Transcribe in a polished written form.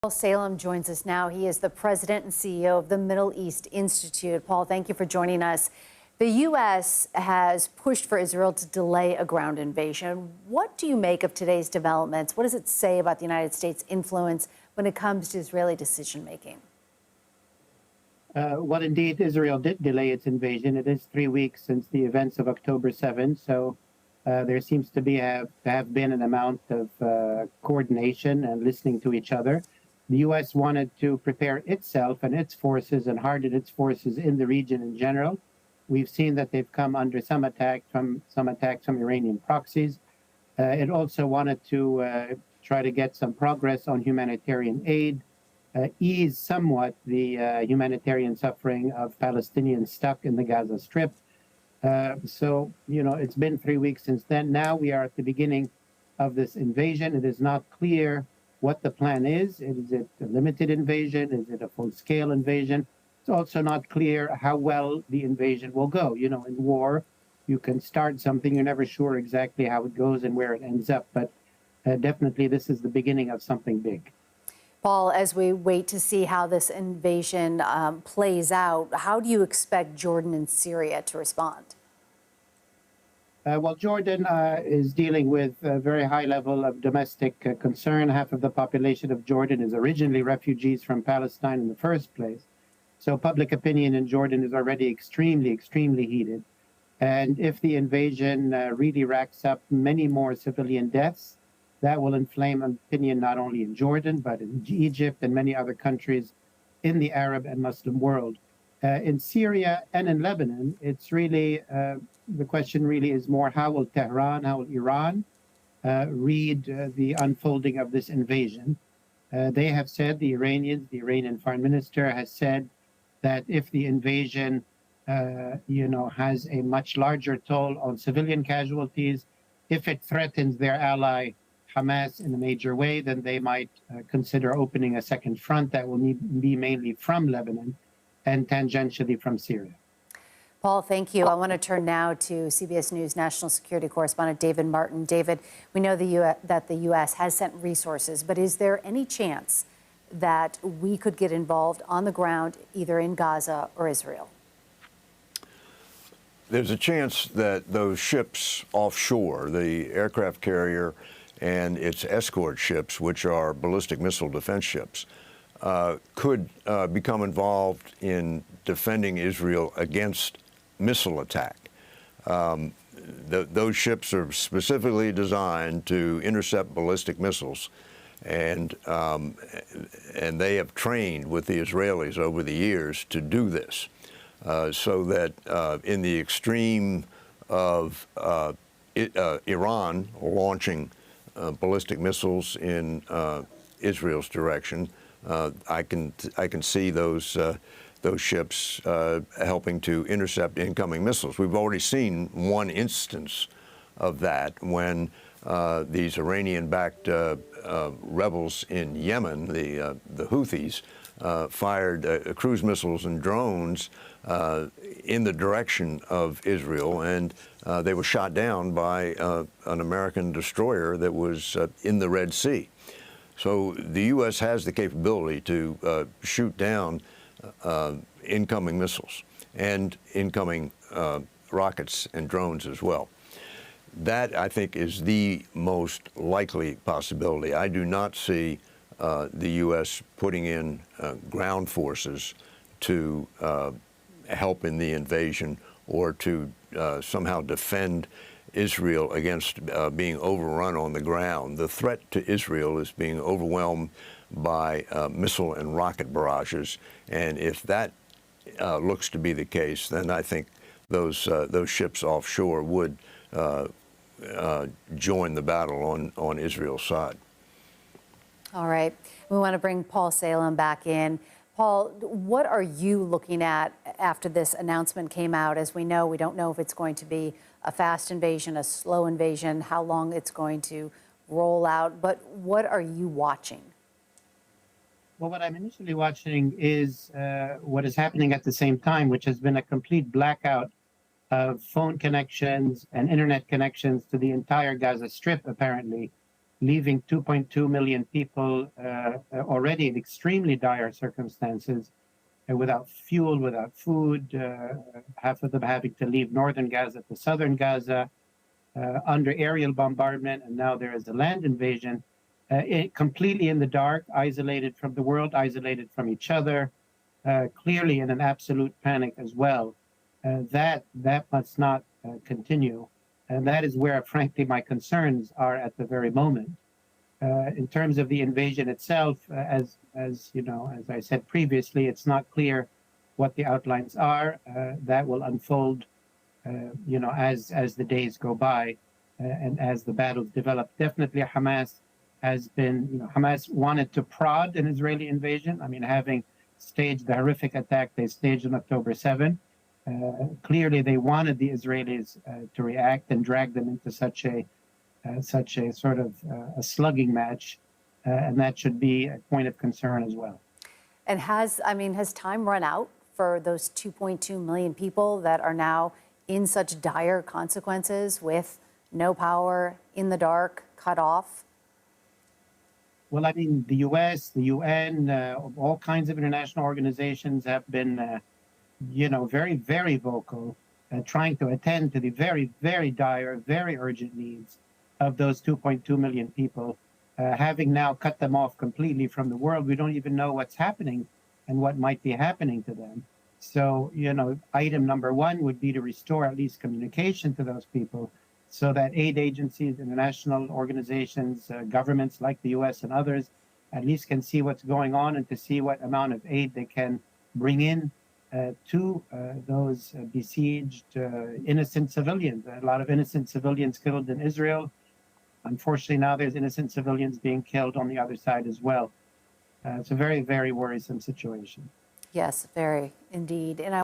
Paul Salem joins us now. He is the president and CEO of the Middle East Institute. Paul, thank you for joining us. The U.S. has pushed for Israel to delay a ground invasion. What do you make of today's developments? What does it say about the United States' influence when it comes to Israeli decision-making? Well, indeed, Israel did delay its invasion. It is 3 weeks since the events of October 7th, so there seems to have been an amount of coordination and listening to each other. The U.S. wanted to prepare itself and its forces and harden its forces in the region in general. We've seen that they've come under some attacks from Iranian proxies. It also wanted to try to get some progress on humanitarian aid, ease somewhat the humanitarian suffering of Palestinians stuck in the Gaza Strip. So, it's been 3 weeks since then. Now we are at the beginning of this invasion. It is not clear what the plan is. Is it a limited invasion? Is it a full-scale invasion? It's also not clear how well the invasion will go. In war, you can start something. You're never sure exactly how it goes and where it ends up. But definitely this is the beginning of something big. Paul, as we wait to see how this invasion plays out, how do you expect Jordan and Syria to respond? Well, Jordan is dealing with a very high level of domestic concern. Half of the population of Jordan is originally refugees from Palestine in the first place. So public opinion in Jordan is already extremely, extremely heated. And if the invasion really racks up many more civilian deaths, that will inflame opinion not only in Jordan, but in Egypt and many other countries in the Arab and Muslim world. In Syria and in Lebanon, it's really, the question really is more, how will Tehran, how will Iran read the unfolding of this invasion? They have said, the Iranian foreign minister has said that if the invasion, has a much larger toll on civilian casualties, if it threatens their ally Hamas in a major way, then they might consider opening a second front that will be mainly from Lebanon and tangentially from Syria. Paul, thank you. I want to turn now to CBS News national security correspondent David Martin. David, we know that the U.S. has sent resources, but is there any chance that we could get involved on the ground, either in Gaza or Israel? There's a chance that those ships offshore, the aircraft carrier and its escort ships, which are ballistic missile defense ships, could become involved in defending Israel against missile attack. Those ships are specifically designed to intercept ballistic missiles, and they have trained with the Israelis over the years to do this, so that in the extreme of Iran launching ballistic missiles in Israel's direction, I can see those ships helping to intercept incoming missiles. We've already seen one instance of that when these Iranian-backed rebels in Yemen, the Houthis, fired cruise missiles and drones in the direction of Israel, and they were shot down by an American destroyer that was in the Red Sea. So the U.S. has the capability to shoot down incoming missiles and incoming rockets and drones as well. That, I think, is the most likely possibility. I do not see the U.S. putting in ground forces to help in the invasion or to somehow defend Israel against being overrun on the ground. The threat to Israel is being overwhelmed by missile and rocket barrages, and if that looks to be the case, then I think those ships offshore would join the battle on Israel's side. All right. We want to bring Paul Salem back in. Paul, what are you looking at after this announcement came out? As we know, we don't know if it's going to be a fast invasion, a slow invasion, how long it's going to roll out. But what are you watching? Well, what I'm initially watching is what is happening at the same time, which has been a complete blackout of phone connections and internet connections to the entire Gaza Strip, apparently. leaving 2.2 million people already in extremely dire circumstances, without fuel, without food, half of them having to leave northern Gaza to southern Gaza, under aerial bombardment, and now there is a land invasion, completely in the dark, isolated from the world, isolated from each other, clearly in an absolute panic as well. That must not continue. And that is where, frankly, my concerns are at the very moment. In terms of the invasion itself, as you know, as I said previously, it's not clear what the outlines are. That will unfold, you know, as the days go by, and as the battles develop. Definitely, Hamas has been, you know, Hamas wanted to prod an Israeli invasion. I mean, having staged the horrific attack they staged on October 7. Clearly, they wanted the Israelis to react and drag them into such a sort of a slugging match, and that should be a point of concern as well. And has time run out for those 2.2 million people that are now in such dire consequences with no power, in the dark, cut off? Well, I mean, the U.S., the UN, all kinds of international organizations have been, you know, very, very vocal, trying to attend to the very, very dire, very urgent needs of those 2.2 million people. Having now cut them off completely from the world, we don't even know what's happening and what might be happening to them. So, you know, item number one would be to restore at least communication to those people, so that aid agencies, international organizations, governments like the U.S. and others, at least can see what's going on and to see what amount of aid they can bring in to those besieged innocent civilians. A lot of innocent civilians killed in Israel. Unfortunately, now there's innocent civilians being killed on the other side as well. It's a very, very worrisome situation. Yes, very indeed. And